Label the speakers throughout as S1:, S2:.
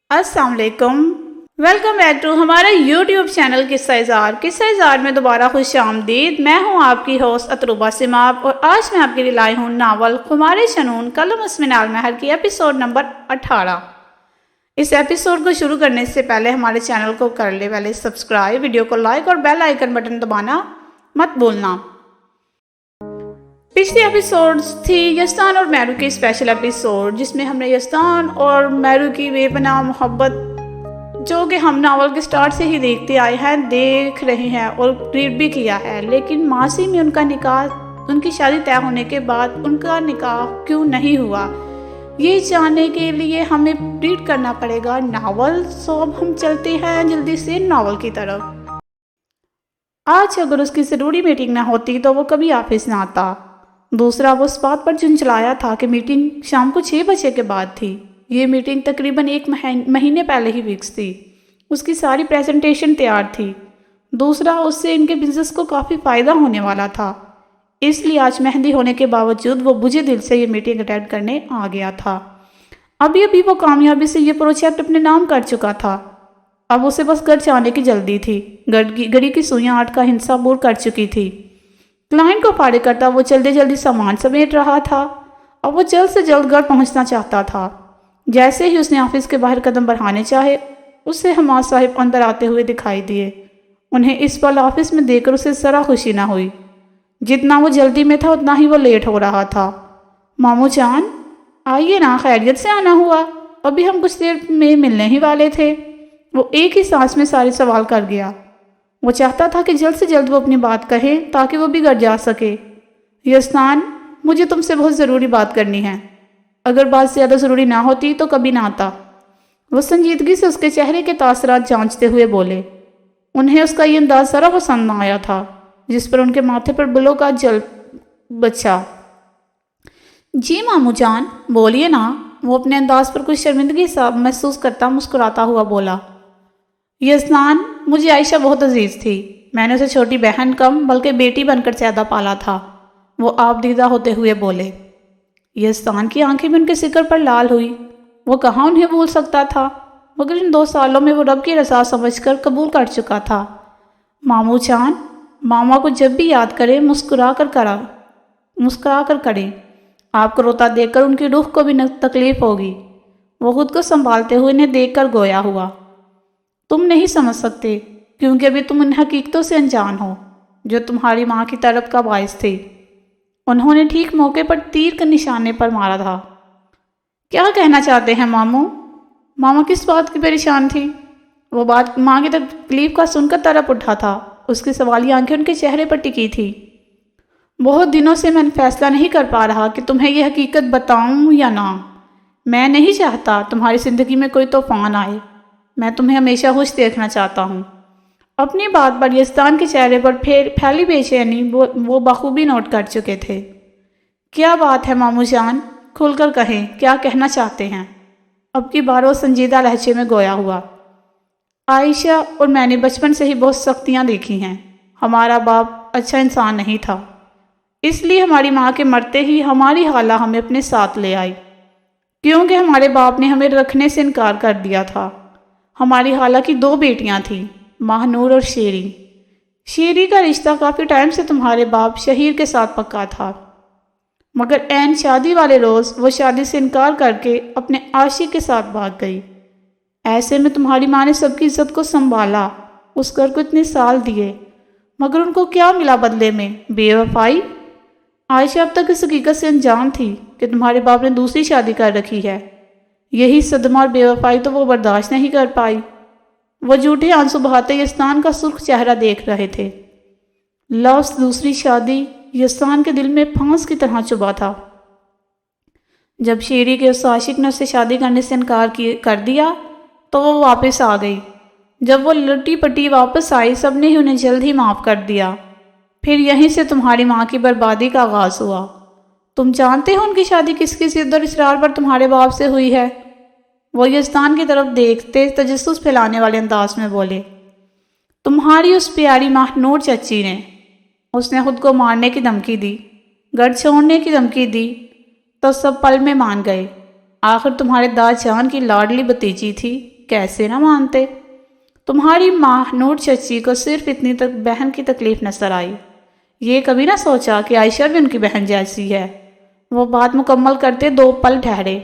S1: السلام علیکم، welcome back to ہمارے یوٹیوب چینل قصہ اظہار میں دوبارہ خوش آمدید۔ میں ہوں آپ کی ہوسٹ اطروبہ سماب اور آج میں آپ کے لیے لائی ہوں ناول خمار شنون قلم اسمنال مہر کی ایپیسوڈ نمبر 18۔ اس ایپیسوڈ کو شروع کرنے سے پہلے ہمارے چینل کو کر لے پہلے سبسکرائب، ویڈیو کو لائک اور بیل آئیکن بٹن دبانا مت بھولنا۔ پچھلی ایپیسوڈز تھی یزدان اور میرو کی اسپیشل ایپیسوڈ، جس میں ہم نے یزدان اور میرو کی بے پناہ محبت، جو کہ ہم ناول کے سٹارٹ سے ہی دیکھتے آئے ہیں، دیکھ رہے ہیں اور ریڈ بھی کیا ہے، لیکن ماضی میں ان کی شادی طے ہونے کے بعد ان کا نکاح کیوں نہیں ہوا، یہ جاننے کے لیے ہمیں ریڈ کرنا پڑے گا ناول۔ سو اب ہم چلتے ہیں جلدی سے ناول کی طرف۔ آج اگر اس کی ضروری میٹنگ نہ ہوتی تو وہ کبھی آفس نہ آتا۔ دوسرا، وہ اس بات پر چنچلایا تھا کہ میٹنگ شام کو 6 بجے کے بعد تھی۔ یہ میٹنگ تقریباً 1 مہینے پہلے ہی فکس تھی۔ اس کی ساری پریزنٹیشن تیار تھی۔ دوسرا، اس سے ان کے بزنس کو کافی فائدہ ہونے والا تھا، اس لیے آج مہندی ہونے کے باوجود وہ بجھے دل سے یہ میٹنگ اٹینڈ کرنے آ گیا تھا۔ ابھی وہ کامیابی سے یہ پروجیکٹ اپنے نام کر چکا تھا۔ اب اسے بس گھر جانے کی جلدی تھی۔ گھڑی کی سوئیاں 8 کا ہندسہ بور کر چکی تھی۔ کلائنٹ کو فارغ کرتا وہ جلدی سامان سمیٹ رہا تھا اور وہ جلد سے جلد گھر پہنچنا چاہتا تھا۔ جیسے ہی اس نے آفس کے باہر قدم بڑھانے چاہے، اسے حماد صاحب اندر آتے ہوئے دکھائی دیے۔ انہیں اس پل آفس میں دیکھ کر اسے ذرا خوشی نہ ہوئی۔ جتنا وہ جلدی میں تھا اتنا ہی وہ لیٹ ہو رہا تھا۔ ماموں جان، آئیے نا، خیریت سے آنا ہوا؟ ابھی ہم کچھ دیر میں ملنے ہی والے تھے۔ وہ ایک ہی سانس میں سارے سوال کر گیا۔ وہ چاہتا تھا کہ جلد سے جلد وہ اپنی بات کہے تاکہ وہ بھی گھر جا سکے۔ یزدان، مجھے تم سے بہت ضروری بات کرنی ہے۔ اگر بات زیادہ ضروری نہ ہوتی تو کبھی نہ آتا۔ وہ سنجیدگی سے اس کے چہرے کے تاثرات جانچتے ہوئے بولے۔ انہیں اس کا یہ انداز ذرا پسند نہ آیا تھا، جس پر ان کے ماتھے پر بلوں کا جل بچا۔ جی ماموں جان، بولیے نا، وہ اپنے انداز پر کچھ شرمندگی سا محسوس کرتا مسکراتا ہوا بولا۔ یزدان، مجھے عائشہ بہت عزیز تھی۔ میں نے اسے چھوٹی بہن کم بلکہ بیٹی بن کر زیادہ پالا تھا، وہ آپ دیدہ ہوتے ہوئے بولے۔ یزدان کی آنکھیں بھی ان کے ذکر پر لال ہوئی۔ وہ کہاں انہیں بھول سکتا تھا، مگر ان 2 سالوں میں وہ رب کی رضا سمجھ کر قبول کر چکا تھا۔ ماموں جان، ماما کو جب بھی یاد کرے مسکرا کر کریں۔ آپ کو روتا دیکھ کر ان کی روح کو بھی تکلیف ہوگی۔ وہ خود کو سنبھالتے ہوئے انہیں دیکھ کر گویا ہوا۔ تم نہیں سمجھ سکتے، کیونکہ ابھی تم ان حقیقتوں سے انجان ہو جو تمہاری ماں کی طرف کا باعث تھی۔ انہوں نے ٹھیک موقع پر تیر کے نشانے پر مارا تھا۔ کیا کہنا چاہتے ہیں ماموں؟ ماما کس بات کی پریشان تھی؟ وہ بات ماں کی تکلیف کا سن کر تڑپ اٹھا تھا۔ اس کی سوالی آنکھیں ان کے چہرے پر ٹکی تھی۔ بہت دنوں سے میں فیصلہ نہیں کر پا رہا کہ تمہیں یہ حقیقت بتاؤں یا نہ۔ میں نہیں چاہتا تمہاری زندگی میں کوئی طوفان آئے۔ میں تمہیں ہمیشہ خوش دیکھنا چاہتا ہوں۔ اپنی بات پر یزدان کے چہرے پر پھیلی بے چینی وہ بخوبی نوٹ کر چکے تھے۔ کیا بات ہے ماموں جان؟ کھل کر کہیں، کیا کہنا چاہتے ہیں؟ اب کی بار وہ سنجیدہ لہجے میں گویا ہوا۔ عائشہ اور میں نے بچپن سے ہی بہت سختیاں دیکھی ہیں۔ ہمارا باپ اچھا انسان نہیں تھا، اس لیے ہماری ماں کے مرتے ہی ہماری خالہ ہمیں اپنے ساتھ لے آئی، کیونکہ ہمارے باپ نے ہمیں رکھنے سے انکار کر دیا تھا۔ ہماری خالہ کی 2 بیٹیاں تھیں، ماہنور اور شیری۔ شیری کا رشتہ کافی ٹائم سے تمہارے باپ شہیر کے ساتھ پکا تھا، مگر عین شادی والے روز وہ شادی سے انکار کر کے اپنے عاشق کے ساتھ بھاگ گئی۔ ایسے میں تمہاری ماں نے سب کی عزت کو سنبھالا، اس گھر کو اتنے سال دیے، مگر ان کو کیا ملا بدلے میں؟ بے وفائی۔ عائشہ اب تک اس حقیقت سے انجان تھی کہ تمہارے باپ نے دوسری شادی کر رکھی ہے۔ یہی صدمہ اور بے وفائی تو وہ برداشت نہیں کر پائی۔ وہ جھوٹے آنسو بہاتے یزدان کا سرخ چہرہ دیکھ رہے تھے۔ لفظ دوسری شادی یزدان کے دل میں پھانس کی طرح چبھا تھا۔ جب شیری کے اس عاشق نے اس سے شادی کرنے سے انکار کر دیا تو وہ واپس آ گئی۔ جب وہ لٹی پٹی واپس آئی، سب نے ہی انہیں جلد ہی معاف کر دیا۔ پھر یہیں سے تمہاری ماں کی بربادی کا آغاز ہوا۔ تم جانتے ہو ان کی شادی کس کی ضد اور اصرار پر تمہارے باپ سے ہوئی ہے؟ وہ یزدان کی طرف دیکھتے تجسس پھیلانے والے انداز میں بولے۔ تمہاری اس پیاری ماہنور چچی نے۔ اس نے خود کو مارنے کی دھمکی دی، گھر چھوڑنے کی دھمکی دی، تو سب پل میں مان گئے۔ آخر تمہارے دادا جان کی لاڈلی بھتیجی تھی، کیسے نہ مانتے۔ تمہاری ماں نور چچی کو صرف اتنی تک بہن کی تکلیف نظر آئی، یہ کبھی نہ سوچا کہ عائشہ بھی ان کی بہن جیسی ہے۔ وہ بات مکمل کرتے 2 پل ٹھہرے۔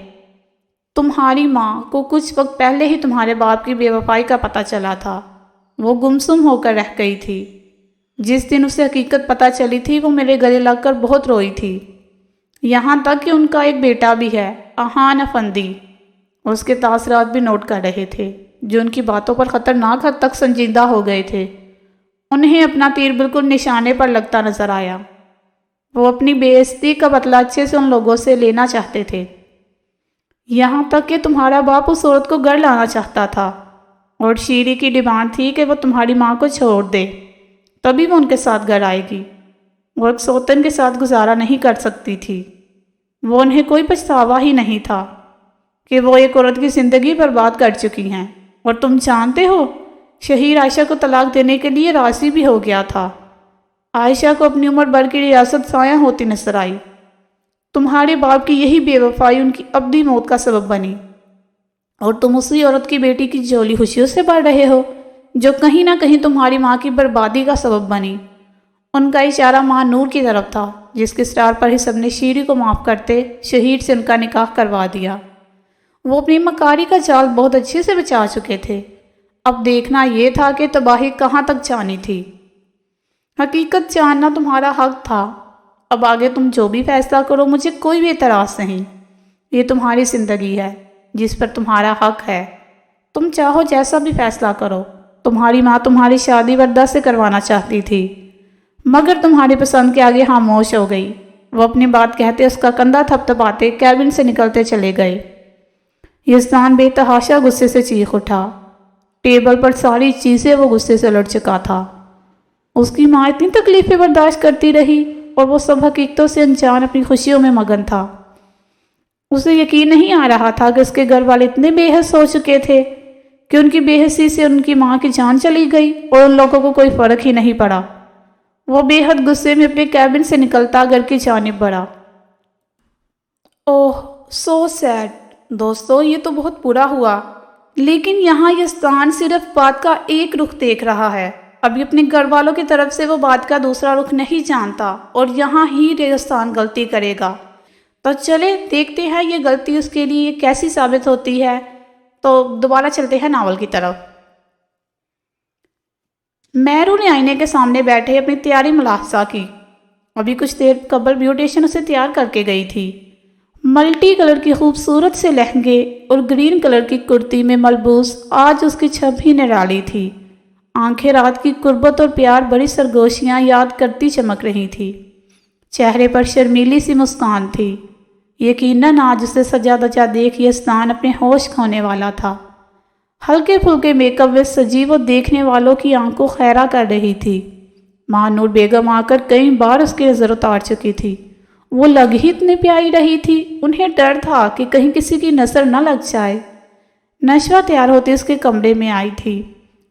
S1: تمہاری ماں کو کچھ وقت پہلے ہی تمہارے باپ کی بے وفائی کا پتہ چلا تھا، وہ گمسم ہو کر رہ گئی تھی۔ جس دن اسے حقیقت پتہ چلی تھی وہ میرے گلے لگ کر بہت روئی تھی، یہاں تک کہ ان کا ایک بیٹا بھی ہے، احان افندی، اس کے تاثرات بھی نوٹ کر رہے تھے، جو ان کی باتوں پر خطرناک حد تک سنجیدہ ہو گئے تھے۔ انہیں اپنا تیر بالکل نشانے پر لگتا نظر آیا۔ وہ اپنی بے عزتی کا بدلہ اچھے سے ان لوگوں سے لینا چاہتے تھے، یہاں تک کہ تمہارا باپ اس عورت کو گھر لانا چاہتا تھا، اور شیری کی ڈیمانڈ تھی کہ وہ تمہاری ماں کو چھوڑ دے، تبھی وہ ان کے ساتھ گھر آئے گی۔ وہ ایک سوتن کے ساتھ گزارا نہیں کر سکتی تھی۔ وہ انہیں کوئی پچھتاوا ہی نہیں تھا کہ وہ ایک عورت کی زندگی برباد کر چکی ہیں، اور تم جانتے ہو شہیر عائشہ کو طلاق دینے کے لیے راضی بھی ہو گیا تھا۔ عائشہ کو اپنی عمر بھر کی ریاست سایہ ہوتی نظر آئی۔ تمہارے باپ کی یہی بے وفائی ان کی ابدی موت کا سبب بنی، اور تم اسی عورت کی بیٹی کی جولی خوشیوں سے بڑھ رہے ہو جو کہیں نہ کہیں تمہاری ماں کی بربادی کا سبب بنی۔ ان کا اشارہ ماں نور کی طرف تھا، جس کے اصرار پر ہی سب نے شیری کو معاف کرتے شہید سے ان کا نکاح کروا دیا۔ وہ اپنی مکاری کا جال بہت اچھے سے بچا چکے تھے، اب دیکھنا یہ تھا کہ تباہی کہاں تک جانی تھی۔ حقیقت جاننا تمہارا حق تھا، اب آگے تم جو بھی فیصلہ کرو مجھے کوئی بھی اعتراض نہیں، یہ تمہاری زندگی ہے جس پر تمہارا حق ہے، تم چاہو جیسا بھی فیصلہ کرو۔ تمہاری ماں تمہاری شادی وردہ سے کروانا چاہتی تھی، مگر تمہاری پسند کے آگے خاموش ہو گئی۔ وہ اپنی بات کہتے اس کا کندھا تھپ تھپاتے کیبن سے نکلتے چلے گئے۔ یزدان بے تحاشا غصے سے چیخ اٹھا، ٹیبل پر ساری چیزیں وہ غصے سے لڑ چکا تھا۔ اس کی ماں اتنی تکلیفیں برداشت کرتی رہی اور وہ سب حقیقتوں سے انجان اپنی خوشیوں میں مگن تھا۔ اسے یقین نہیں آ رہا تھا کہ اس کے گھر والے اتنے بے حس ہو چکے تھے کہ ان کی بے حسی سے ان کی ماں کی جان چلی گئی اور ان لوگوں کو کوئی فرق ہی نہیں پڑا۔ وہ بے حد غصے میں اپنے کیبن سے نکلتا گھر کی جانب بڑھا۔ اوہ سو سیڈ، دوستو یہ تو بہت برا ہوا، لیکن یہاں یزدان صرف بات کا ایک رخ دیکھ رہا ہے، ابھی اپنے گھر والوں کی طرف سے وہ بات کا دوسرا رخ نہیں جانتا، اور یہاں ہی یزدان غلطی کرے گا۔ تو چلے دیکھتے ہیں یہ غلطی اس کے لیے کیسی ثابت ہوتی ہے۔ تو دوبارہ چلتے ہیں ناول کی طرف۔ میرو نے آئینے کے سامنے بیٹھے اپنی تیاری ملاحظہ کی۔ ابھی کچھ دیر قبل بیوٹیشن اسے تیار کر کے گئی تھی۔ ملٹی کلر کی خوبصورت سے لہنگے اور گرین کلر کی کرتی میں ملبوس آج اس کی چھب ہی نرالی تھی۔ آنکھیں رات کی قربت اور پیار بڑی سرگوشیاں یاد کرتی چمک رہی تھی۔ چہرے پر شرمیلی سی مسکان تھی۔ یقیناً آج اسے سجا دجا دیکھ یزدان اپنے ہوش کھونے والا تھا۔ ہلکے پھلکے میک اپ میں سجی وہ دیکھنے والوں کی آنکھ کو خیرہ کر رہی تھی۔ ماں نور بیگم آ کر کئی بار اس کی نظر اتار چکی تھی۔ وہ لگ ہی اتنی پیاری رہی تھی، انہیں ڈر تھا کہ کہیں کسی کی نظر نہ لگ جائے۔ نشوہ تیار ہوتی اس کے کمرے میں آئی تھی۔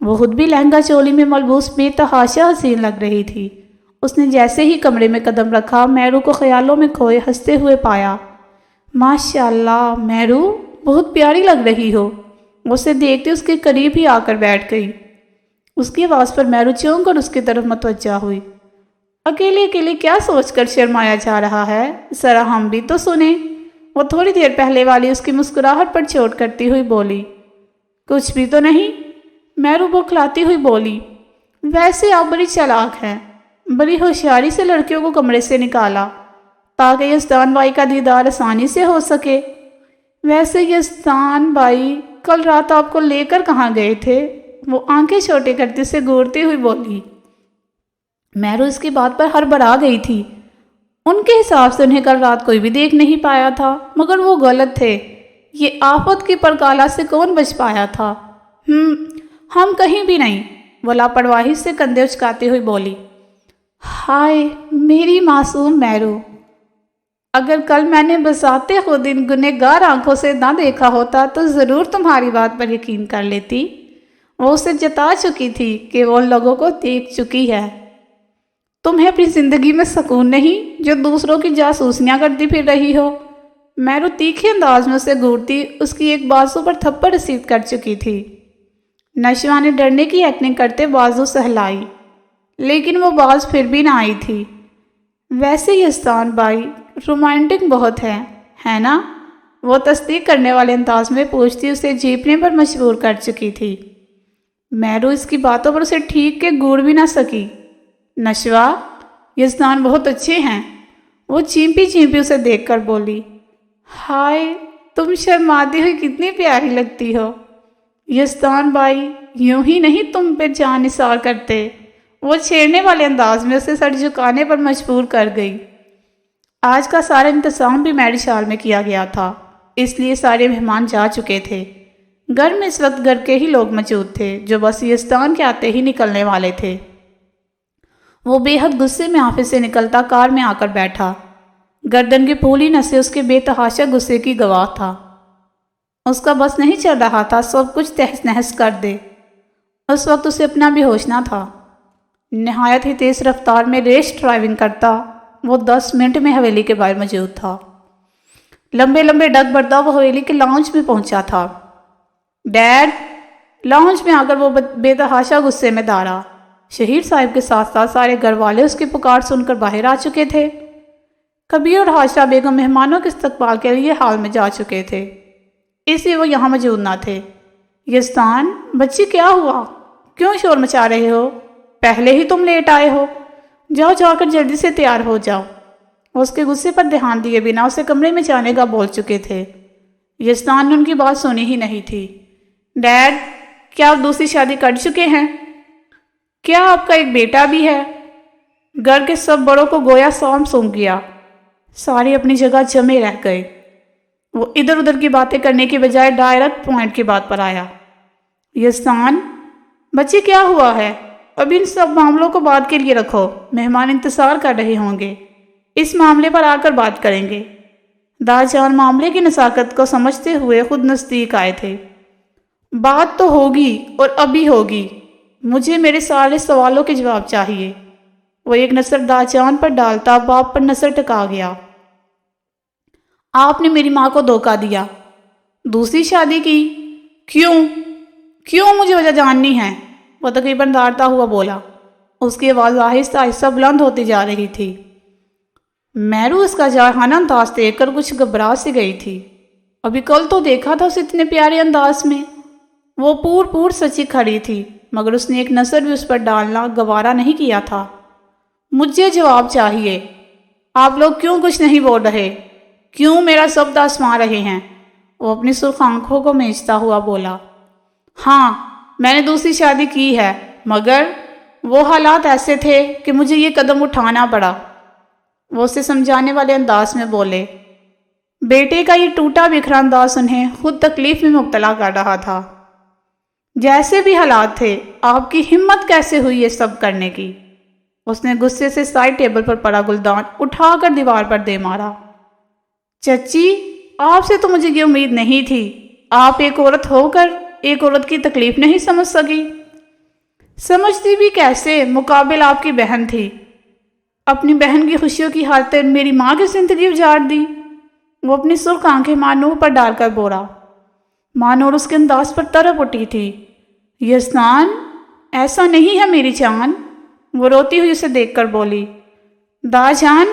S1: وہ خود بھی لہنگا چولی میں ملبوس بے تحاشا حسین لگ رہی تھی۔ اس نے جیسے ہی کمرے میں قدم رکھا میرو کو خیالوں میں کھوئے ہنستے ہوئے پایا۔ ماشاءاللہ میرو، بہت پیاری لگ رہی ہو۔ اسے دیکھتے اس کے قریب ہی آ کر بیٹھ گئی۔ اس کی آواز پر میرو چونک کر اس کی طرف متوجہ ہوئی۔ اکیلے اکیلے کیا سوچ کر شرمایا جا رہا ہے، ذرا ہم بھی تو سنیں۔ وہ تھوڑی دیر پہلے والی اس کی مسکراہٹ پر چوٹ کرتی ہوئی بولی۔ کچھ بھی تو نہیں، میرو بوکھلاتی ہوئی بولی۔ ویسے آپ بڑی چالاک ہیں، بڑی ہوشیاری سے لڑکیوں کو کمرے سے نکالا تاکہ یزدان بھائی کا دیدار آسانی سے ہو سکے۔ ویسے یزدان بھائی کل رات آپ کو لے کر کہاں گئے تھے؟ وہ آنکھیں چھوٹے کرتے سے گھورتی ہوئی بولی۔ میرو اس کی بات پر ہڑبڑا گئی تھی۔ ان کے حساب سے انہیں کل رات کوئی بھی دیکھ نہیں پایا تھا، مگر وہ غلط تھے۔ یہ آفت کی پرکالا سے کون بچ پایا تھا؟ ہم کہیں بھی نہیں، وہ لاپرواہی سے کندھے اچکاتی ہوئی بولی۔ ہائے میری معصوم میرو، اگر کل میں نے بذات خود ان گنہگار آنکھوں سے نہ دیکھا ہوتا تو ضرور تمہاری بات پر یقین کر لیتی۔ وہ اسے جتا چکی تھی کہ وہ ان لوگوں کو دیکھ چکی ہے۔ تمہیں اپنی زندگی میں سکون نہیں جو دوسروں کی جاسوسیاں کرتی پھر رہی ہو؟ میرو تیکھے انداز میں اسے گھورتی اس کی ایک بازو پر تھپڑ رسید کر چکی تھی۔ نشوا نے ڈرنے کی ایکٹنگ کرتے بازو سہلائی، لیکن وہ باز پھر بھی نہ آئی تھی۔ ویسے یزدان بھائی رومانٹک بہت ہے نا؟ وہ تصدیق کرنے والے انداز میں پوچھتی اسے جیپنے پر مجبور کر چکی تھی۔ میرو اس کی باتوں پر اسے ٹھیک کے گھور بھی نہ سکی۔ نشوا، یزدان بہت اچھے ہیں، وہ چیمپی چیمپی اسے دیکھ کر بولی۔ ہائے، تم شرماتی ہوئی کتنی پیاری لگتی ہو۔ یزدان بھائی یوں ہی نہیں تم پہ جان نثار کرتے، وہ چھیڑنے والے انداز میں اسے سر جھکانے پر مجبور کر گئی۔ آج کا سارا انتظام بھی میری شال میں کیا گیا تھا، اس لیے سارے مہمان جا چکے تھے۔ گھر میں اس وقت گھر کے ہی لوگ موجود تھے جو بس یزدان کے آتے ہی نکلنے والے تھے۔ وہ بے حد غصے میں آفس سے نکلتا کار میں آ کر بیٹھا۔ گردن کی پھولی نسیں اس کے بے تحاشا غصے کی گواہ تھا۔ اس کا بس نہیں چل رہا تھا سب کچھ تہس نہس کر دے۔ اس وقت اسے اپنا بھی ہوش نہ تھا۔ نہایت ہی تیز رفتار میں ریس ڈرائیونگ کرتا وہ 10 منٹ میں حویلی کے باہر موجود تھا۔ لمبے لمبے ڈگ بڑھتا وہ حویلی کے لاؤنج میں پہنچا تھا۔ ڈیڈ! لاؤنج میں آ کر وہ بے تحاشا غصے میں دھارا۔ شہیر صاحب کے ساتھ ساتھ سارے گھر والے اس کی پکار سن کر باہر آ چکے تھے۔ کبیر اور حاجرہ بیگم مہمانوں کے استقبال کے لیے ہال میں جا چکے تھے، اس لیے وہ یہاں موجود نہ تھے۔ یزدان بچی کیا ہوا؟ کیوں شور مچا رہے ہو؟ پہلے ہی تم لیٹ آئے ہو، جاؤ جا کر جلدی سے تیار ہو جاؤ۔ وہ اس کے غصے پر دھیان دیے بنا اسے کمرے میں جانے کا بول چکے تھے۔ یزدان نے ان کی بات سنی ہی نہیں تھی۔ ڈیڈ، کیا آپ دوسری شادی کر چکے ہیں؟ کیا آپ کا ایک بیٹا بھی ہے؟ گھر کے سب بڑوں کو گویا سونپ سونپ گیا، سارے اپنی جگہ جمے رہ گئے۔ وہ ادھر ادھر کی باتیں کرنے کی بجائے ڈائریکٹ پوائنٹ کی بات پر آیا۔ یزدان بچے کیا ہوا ہے؟ اب ان سب معاملوں کو بعد کے لیے رکھو، مہمان انتظار کر رہے ہوں گے، اس معاملے پر آ کر بات کریں گے۔ دادا جان معاملے کی نزاکت کو سمجھتے ہوئے خود نزدیک آئے تھے۔ بات تو ہوگی اور ابھی ہوگی، مجھے میرے سارے سوالوں کے جواب چاہیے۔ وہ ایک نظر دادا جان پر ڈالتا باپ پر نظر ٹکا گیا۔ آپ نے میری ماں کو دھوکہ دیا، دوسری شادی کی؟ کیوں مجھے وجہ جاننی ہے؟ وہ تقریباً دھاڑتا ہوا بولا۔ اس کی آواز آہستہ آہستہ بلند ہوتی جا رہی تھی۔ میرو اس کا جارحانہ انداز دیکھ کر کچھ گھبرا سی گئی تھی۔ ابھی کل تو دیکھا تھا اسے اتنے پیارے انداز میں، وہ پور سچی کھڑی تھی، مگر اس نے ایک نظر بھی اس پر ڈالنا گوارا نہیں کیا تھا۔ مجھے جواب چاہیے، آپ لوگ کیوں کچھ نہیں بول رہے؟ کیوں میرا سب آزما رہے ہیں؟ وہ اپنی سرخ آنکھوں کو میچتا ہوا بولا۔ ہاں، میں نے دوسری شادی کی ہے، مگر وہ حالات ایسے تھے کہ مجھے یہ قدم اٹھانا پڑا۔ وہ اسے سمجھانے والے انداز میں بولے۔ بیٹے کا یہ ٹوٹا بکھرا انداز انہیں خود تکلیف میں مبتلا کر رہا تھا۔ جیسے بھی حالات تھے، آپ کی ہمت کیسے ہوئی یہ سب کرنے کی؟ اس نے غصے سے سائڈ ٹیبل پر پڑا گلدان اٹھا کر دیوار پر دے مارا۔ چچی، آپ سے تو مجھے یہ امید نہیں تھی، آپ ایک عورت ہو کر ایک عورت کی تکلیف نہیں سمجھ سکی۔ سمجھتی بھی کیسے، مقابل آپ کی بہن تھی، اپنی بہن کی خوشیوں کی خاطر میری ماں کی زندگی اجاڑ دی۔ وہ اپنی سرخ آنکھیں مانور پر ڈال کر بولا۔ مانور اس کے انداز پر تڑپ اٹھی تھی۔ یزدان ایسا نہیں ہے میری جان، وہ روتی ہوئی اسے دیکھ کر بولی۔ دادا جان،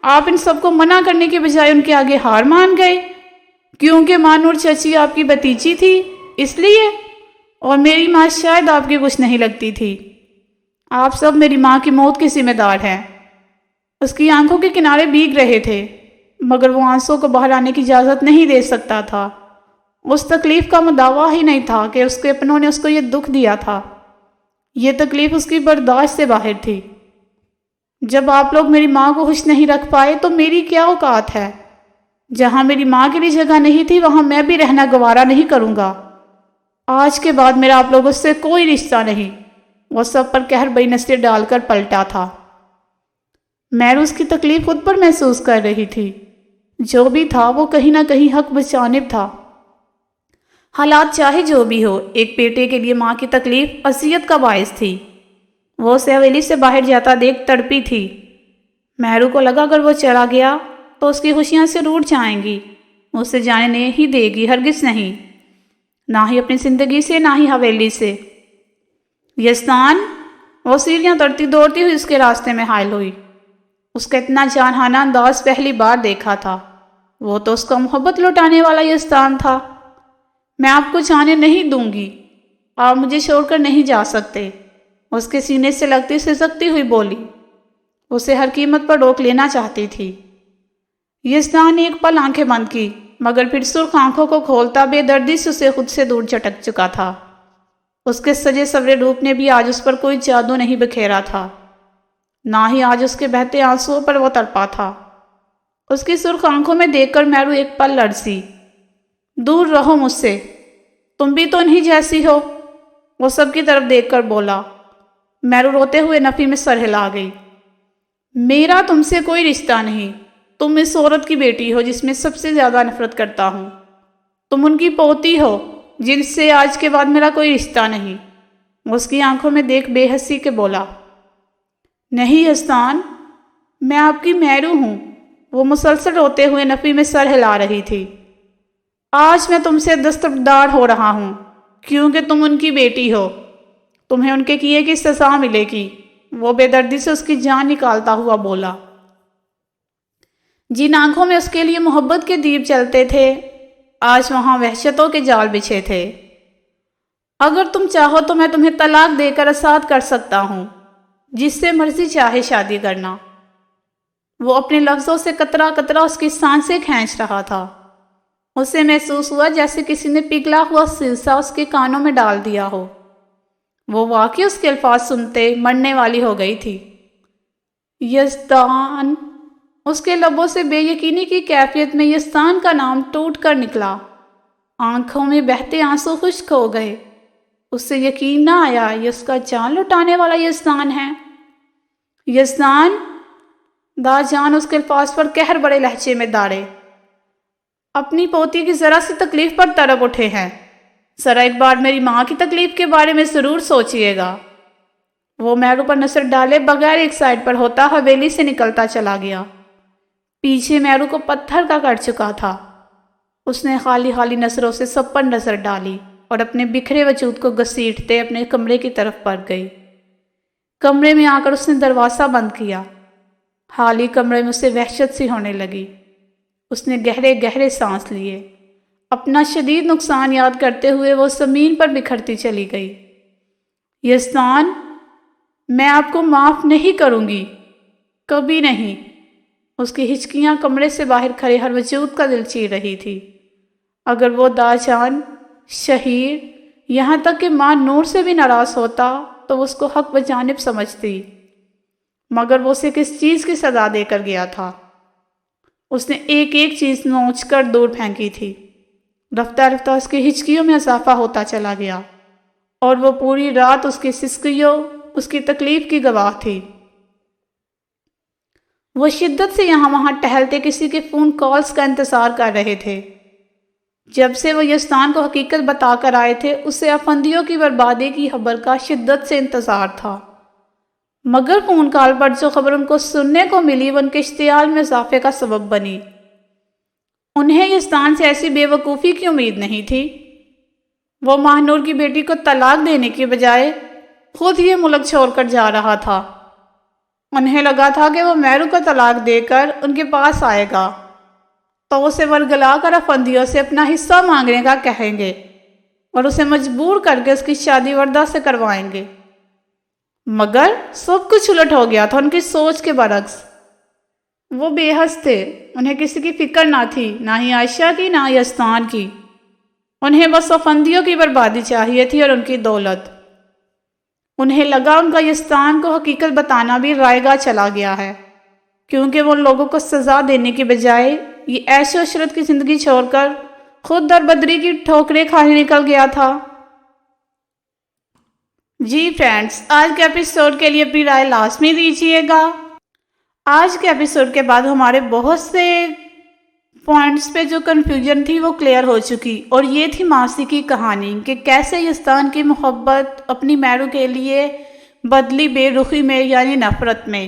S1: آپ ان سب کو منع کرنے کے بجائے ان کے آگے ہار مان گئے، کیونکہ مانور چچی آپ کی بھتیجی تھی اس لیے، اور میری ماں شاید آپ کی کچھ نہیں لگتی تھی۔ آپ سب میری ماں کی موت کے ذمہ دار ہیں۔ اس کی آنکھوں کے کنارے بھیگ رہے تھے، مگر وہ آنسوں کو باہر آنے کی اجازت نہیں دے سکتا تھا۔ اس تکلیف کا مداوع ہی نہیں تھا کہ اس کے اپنوں نے اس کو یہ دکھ دیا تھا۔ یہ تکلیف اس کی برداشت سے باہر تھی۔ جب آپ لوگ میری ماں کو خوش نہیں رکھ پائے تو میری کیا اوقات ہے؟ جہاں میری ماں کے لیے جگہ نہیں تھی وہاں میں بھی رہنا گوارا نہیں کروں گا۔ آج کے بعد میرا آپ لوگوں سے کوئی رشتہ نہیں۔ وہ سب پر قہر بئی نظریں ڈال کر پلٹا تھا۔ میرو اس کی تکلیف خود پر محسوس کر رہی تھی۔ جو بھی تھا وہ کہیں نہ کہیں حق بجانب تھا۔ حالات چاہے جو بھی ہو، ایک بیٹے کے لیے ماں کی تکلیف اذیت کا باعث تھی۔ وہ اسے حویلی سے باہر جاتا دیکھ تڑپی تھی۔ میرو کو لگا اگر وہ چلا گیا تو اس کی خوشیاں سے روٹھ جائیں گی، وہ اسے جانے ہی دے گی، ہرگز نہیں، نہ ہی اپنی زندگی سے، نہ ہی حویلی سے۔ یزدان، وہ سیڑھیاں اترتی دوڑتی ہوئی اس کے راستے میں حائل ہوئی۔ اس کا اتنا جانحانہ انداز پہلی بار دیکھا تھا۔ وہ تو اس کا محبت لوٹانے والا یزدان تھا۔ میں آپ کو جانے نہیں دوں گی، آپ مجھے چھوڑ کر نہیں جا سکتے، اس کے سینے سے لگتی سسکتی ہوئی بولی۔ اسے ہر قیمت پر روک لینا چاہتی تھی۔ یزدان نے ایک پل آنکھیں بند کی، مگر پھر سرخ آنکھوں کو کھولتا بے دردی سے اسے خود سے دور جھٹک چکا تھا۔ اس کے سجے سورے روپ نے بھی آج اس پر کوئی جادو نہیں بکھیرا تھا، نہ ہی آج اس کے بہتے آنسوؤں پر وہ تڑپا تھا۔ اس کی سرخ آنکھوں میں دیکھ کر میرو ایک پل لرزی۔ دور رہو مجھ سے، تم بھی تو انہی جیسی ہو، وہ سب کی طرف دیکھ کر بولا۔ میرو روتے ہوئے نفی میں سر ہلا گئی۔ میرا تم سے کوئی رشتہ نہیں، تم اس عورت کی بیٹی ہو جس میں سب سے زیادہ نفرت کرتا ہوں، تم ان کی پوتی ہو جن سے آج کے بعد میرا کوئی رشتہ نہیں۔ وہ اس کی آنکھوں میں دیکھ بے حسی کے بولا۔ نہیں یزدان، میں آپ کی میرو ہوں، وہ مسلسل روتے ہوئے نفی میں سر ہلا رہی تھی۔ آج میں تم سے دستبردار ہو رہا ہوں کیونکہ تم ان کی بیٹی ہو، تمہیں ان کے کیے کی سزا ملے گی، وہ بے دردی سے اس کی جان نکالتا ہوا بولا۔ جن آنکھوں میں اس کے لیے محبت کے دیپ جلتے تھے، آج وہاں وحشتوں کے جال بچھے تھے۔ اگر تم چاہو تو میں تمہیں طلاق دے کر آزاد کر سکتا ہوں، جس سے مرضی چاہے شادی کرنا۔ وہ اپنے لفظوں سے قطرہ قطرہ اس کی سانسیں کھینچ رہا تھا۔ اسے محسوس ہوا جیسے کسی نے پگھلا ہوا سلسہ اس کے کانوں میں ڈال دیا ہو۔ وہ واقعی اس کے الفاظ سنتے مرنے والی ہو گئی تھی۔ یزدان، اس کے لبوں سے بے یقینی کی کیفیت میں یزدان کا نام ٹوٹ کر نکلا۔ آنکھوں میں بہتے آنسو خشک ہو گئے۔ اس سے یقین نہ آیا یہ اس کا جان لٹانے والا یزدان ہے۔ یزدان، دا جان اس کے الفاظ پر قہر بڑے لہجے میں داڑے۔ اپنی پوتی کی ذرا سی تکلیف پر تڑپ اٹھے ہیں، ذرا ایک بار میری ماں کی تکلیف کے بارے میں ضرور سوچئے گا۔ وہ میرو پر نظر ڈالے بغیر ایک سائڈ پر ہوتا حویلی سے نکلتا چلا گیا۔ پیچھے میرو کو پتھر کا کر چکا تھا۔ اس نے خالی خالی نظروں سے سب پر نظر ڈالی اور اپنے بکھرے وجود کو گھسیٹتے اپنے کمرے کی طرف بڑھ گئی۔ کمرے میں آ کر اس نے دروازہ بند کیا۔ خالی کمرے میں اسے وحشت سی ہونے لگی۔ اس نے گہرے گہرے سانس لیے۔ اپنا شدید نقصان یاد کرتے ہوئے وہ زمین پر بکھرتی چلی گئی۔ یزدان، میں آپ کو معاف نہیں کروں گی، کبھی نہیں۔ اس کی ہچکیاں کمرے سے باہر کھڑے ہر وجود کا دل چیر رہی تھی۔ اگر وہ داجان، شہیر، یہاں تک کہ ماں نور سے بھی ناراض ہوتا تو اس کو حق بجانب سمجھتی، مگر وہ اسے کس چیز کی سزا دے کر گیا تھا؟ اس نے ایک ایک چیز نوچ کر دور پھینکی تھی۔ رفتہ رفتہ اس کی ہچکیوں میں اضافہ ہوتا چلا گیا اور وہ پوری رات اس کی سسکیوں، اس کی تکلیف کی گواہ تھی۔ وہ شدت سے یہاں وہاں ٹہلتے کسی کے فون کالز کا انتظار کر رہے تھے۔ جب سے وہ یزدان کو حقیقت بتا کر آئے تھے، اسے افندیوں کی بربادی کی خبر کا شدت سے انتظار تھا، مگر فون کال پر جو خبر ان کو سننے کو ملی وہ ان کے اشتعال میں اضافے کا سبب بنی۔ انہیں یزدان سے ایسی بے وقوفی کی امید نہیں تھی۔ وہ ماہنور کی بیٹی کو طلاق دینے کی بجائے خود یہ ملک چھوڑ کر جا رہا تھا۔ انہیں لگا تھا کہ وہ میرو کو طلاق دے کر ان کے پاس آئے گا تو اسے ورگلا کر افندیوں سے اپنا حصہ مانگنے کا کہیں گے اور اسے مجبور کر کے اس کی شادی وردہ سے کروائیں گے، مگر سب کچھ الٹ ہو گیا تھا ان کی سوچ کے برعکس۔ وہ بے حس تھے، انہیں کسی کی فکر نہ تھی، نہ ہی عائشہ کی نہ یزدان کی۔ انہیں بس افندیوں کی بربادی چاہیے تھی اور ان کی دولت۔ انہیں لگا ان کا یزدان کو حقیقت بتانا بھی رائے گاہ چلا گیا ہے، کیونکہ وہ لوگوں کو سزا دینے کی بجائے یہ عیش و عشرت کی زندگی چھوڑ کر خود دربدری کی ٹھوکریں کھانے نکل گیا تھا۔ جی فرینڈز، آج کے ایپیسوڈ کے لیے اپنی رائے لازمی دیجیے گا۔ آج کے ایپیسوڈ کے بعد ہمارے بہت سے پوائنٹس پہ جو کنفیوژن تھی وہ کلیئر ہو چکی، اور یہ تھی ماسی کی کہانی کہ کیسے یزدان کی محبت اپنی میرو کے لیے بدلی بے رخی میں یعنی نفرت میں۔